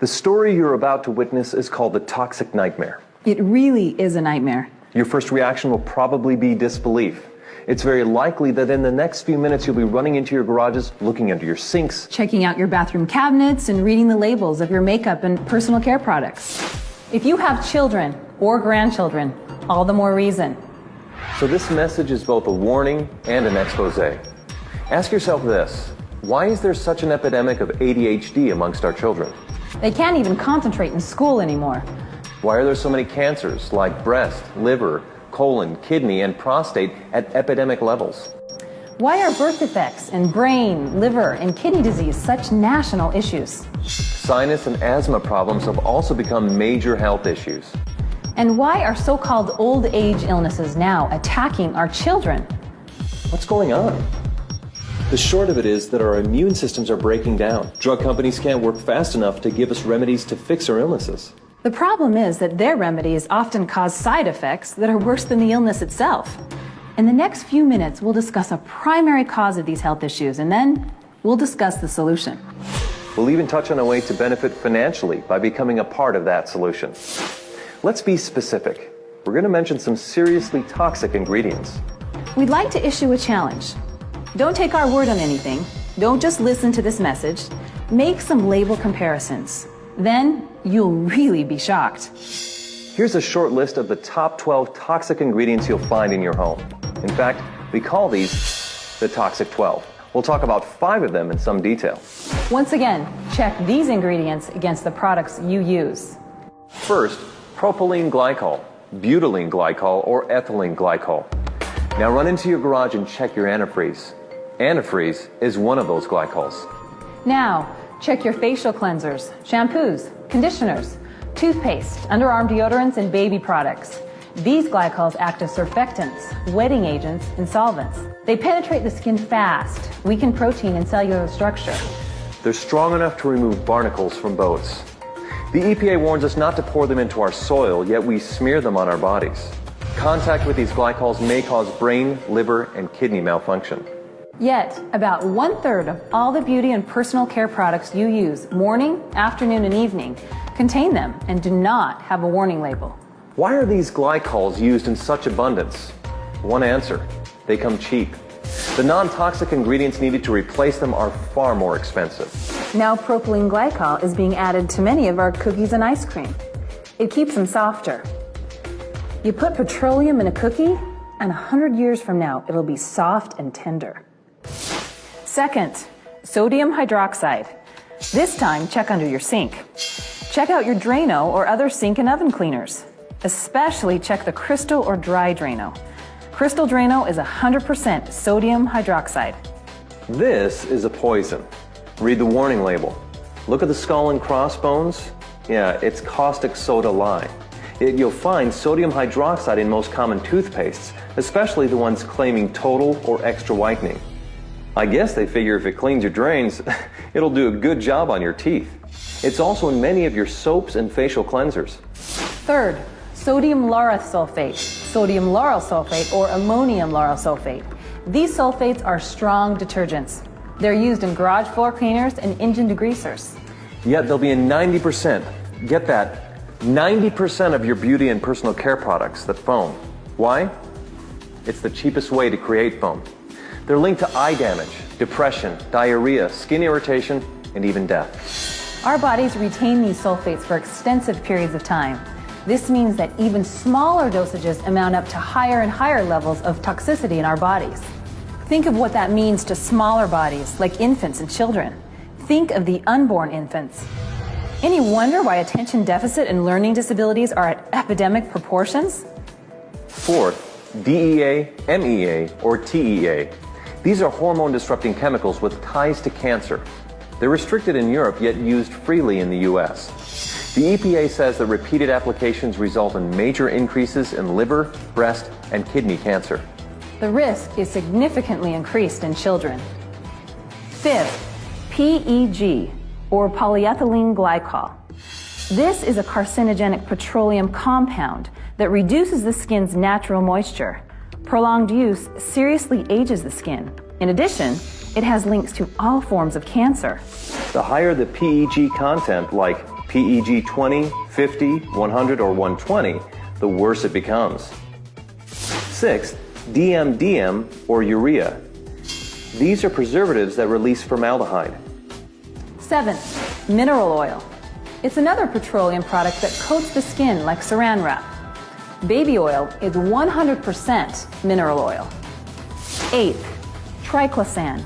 The story you're about to witness is called the toxic nightmare. It really is a nightmare. Your first reaction will probably be disbelief. It's very likely that in the next few minutes you'll be running into your garages, looking under your sinks, Checking out your bathroom cabinets and reading the labels of your makeup and personal care products. If you have children or grandchildren, all the more reason. So this message is both a warning and an expose. Ask yourself this: why is there such an epidemic of ADHD amongst our children? They can't even concentrate in school anymore. Why are there so many cancers like breast, liver, colon, kidney, and prostate at epidemic levels? Why are birth defects and brain, liver, and kidney disease such national issues? Sinus and asthma problems have also become major health issues. And why are so-called old age illnesses now attacking our children? What's going on? The short of it is that our immune systems are breaking down. Drug companies can't work fast enough to give us remedies to fix our illnesses. The problem is that their remedies often cause side effects that are worse than the illness itself. In the next few minutes, we'll discuss a primary cause of these health issues, and then we'll discuss the solution. We'll even touch on a way to benefit financially by becoming a part of that solution. Let's be specific. We're going to mention some seriously toxic ingredients. We'd like to issue a challenge. Don't take our word on anything. Don't just listen to this message. Make some label comparisons. Then you'll really be shocked. Here's a short list of the top 12 toxic ingredients you'll find in your home. In fact, we call these the Toxic 12. We'll talk about 5 of them in some detail. Once again, check these ingredients against the products you use. First, propylene glycol, butylene glycol, or ethylene glycol. Now run into your garage and check your antifreeze. Antifreeze is one of those glycols. Now, check your facial cleansers, shampoos, conditioners, toothpaste, underarm deodorants, and baby products. These glycols act as surfactants, wetting agents, and solvents. They penetrate the skin fast, weaken protein and cellular structure. They're strong enough to remove barnacles from boats. The EPA warns us not to pour them into our soil, yet we smear them on our bodies. Contact with these glycols may cause brain, liver, and kidney malfunction. Yet, about 1/3 of all the beauty and personal care products you use morning, afternoon, and evening contain them and do not have a warning label. Why are these glycols used in such abundance? One answer: they come cheap. The non-toxic ingredients needed to replace them are far more expensive. Now propylene glycol is being added to many of our cookies and ice cream. It keeps them softer. You put petroleum in a cookie, and 100 years from now, it'll be soft and tender. Second, sodium hydroxide. This time, check under your sink. Check out your Drano or other sink and oven cleaners. Especially check the Crystal or Dry Drano. Crystal Drano is 100% sodium hydroxide. This is a poison. Read the warning label. Look at the skull and crossbones. Yeah, it's caustic soda lye. You'll find sodium hydroxide in most common toothpastes, especially the ones claiming total or extra whitening. I guess they figure if it cleans your drains, it'll do a good job on your teeth. It's also in many of your soaps and facial cleansers. Third, sodium lauryl sulfate, sodium lauryl sulfate, or ammonium lauryl sulfate. These sulfates are strong detergents. They're used in garage floor cleaners and engine degreasers. Yet they'll be in 90%, get that, 90% of your beauty and personal care products that foam. Why? It's the cheapest way to create foam. They're linked to eye damage, depression, diarrhea, skin irritation, and even death. Our bodies retain these sulfates for extensive periods of time. This means that even smaller dosages amount up to higher and higher levels of toxicity in our bodies. Think of what that means to smaller bodies, like infants and children. Think of the unborn infants. Any wonder why attention deficit and learning disabilities are at epidemic proportions? Fourth, DEA, MEA, or TEA. These are hormone-disrupting chemicals with ties to cancer. They're restricted in Europe, yet used freely in the US. The EPA says that repeated applications result in major increases in liver, breast, and kidney cancer. The risk is significantly increased in children. Fifth, PEG, or polyethylene glycol. This is a carcinogenic petroleum compound that reduces the skin's natural moisture. Prolonged use seriously ages the skin. In addition, it has links to all forms of cancer. The higher the PEG content, like PEG 20, 50, 100, or 120, the worse it becomes. Sixth, DMDM or urea. These are preservatives that release formaldehyde. Seventh, mineral oil. It's another petroleum product that coats the skin like saran wrap. Baby oil is 100% mineral oil. Eighth, triclosan.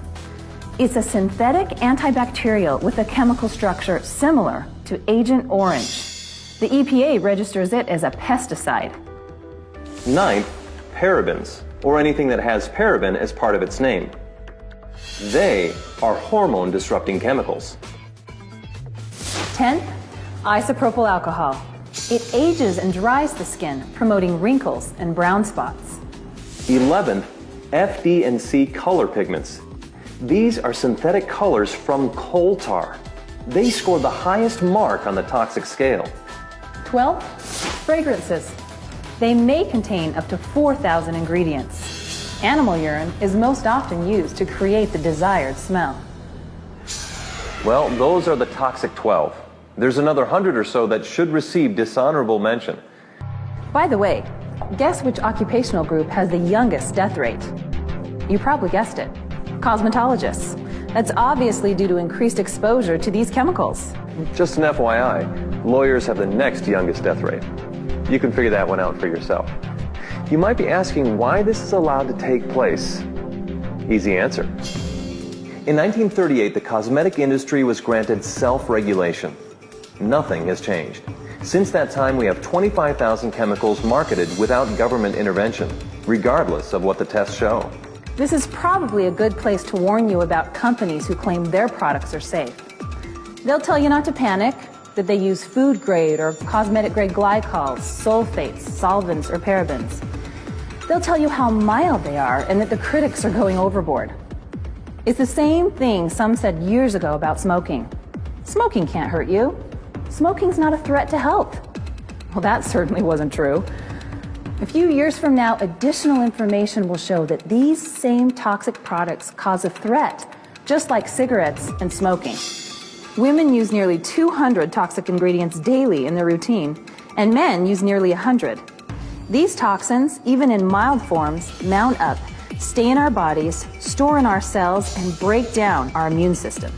It's a synthetic antibacterial with a chemical structure similar to Agent Orange. The EPA registers it as a pesticide. Ninth, parabens, or anything that has paraben as part of its name. They are hormone-disrupting chemicals. 10th, isopropyl alcohol. It ages and dries the skin, promoting wrinkles and brown spots. 11th, FD&C color pigments. These are synthetic colors from coal tar. They score the highest mark on the toxic scale. 12th, fragrances. They may contain up to 4,000 ingredients. Animal urine is most often used to create the desired smell. Well, those are the toxic 12. There's another 100 or so that should receive dishonorable mention. By the way, guess which occupational group has the youngest death rate? You probably guessed it. Cosmetologists. That's obviously due to increased exposure to these chemicals. Just an FYI, lawyers have the next youngest death rate. You can figure that one out for yourself. You might be asking why this is allowed to take place. Easy answer. In 1938, the cosmetic industry was granted self-regulation. Nothing has changed. Since that time, we have 25,000 chemicals marketed without government intervention, regardless of what the tests show. This is probably a good place to warn you about companies who claim their products are safe. They'll tell you not to panic, that they use food-grade or cosmetic-grade glycols, sulfates, solvents, or parabens. They'll tell you how mild they are and that the critics are going overboard. It's the same thing some said years ago about smoking. Smoking can't hurt you. Smoking's not a threat to health. Well, that certainly wasn't true. A few years from now, additional information will show that these same toxic products cause a threat, just like cigarettes and smoking. Women use nearly 200 toxic ingredients daily in their routine, and men use nearly 100. These toxins, even in mild forms, mount up, stay in our bodies, store in our cells, and break down our immune system.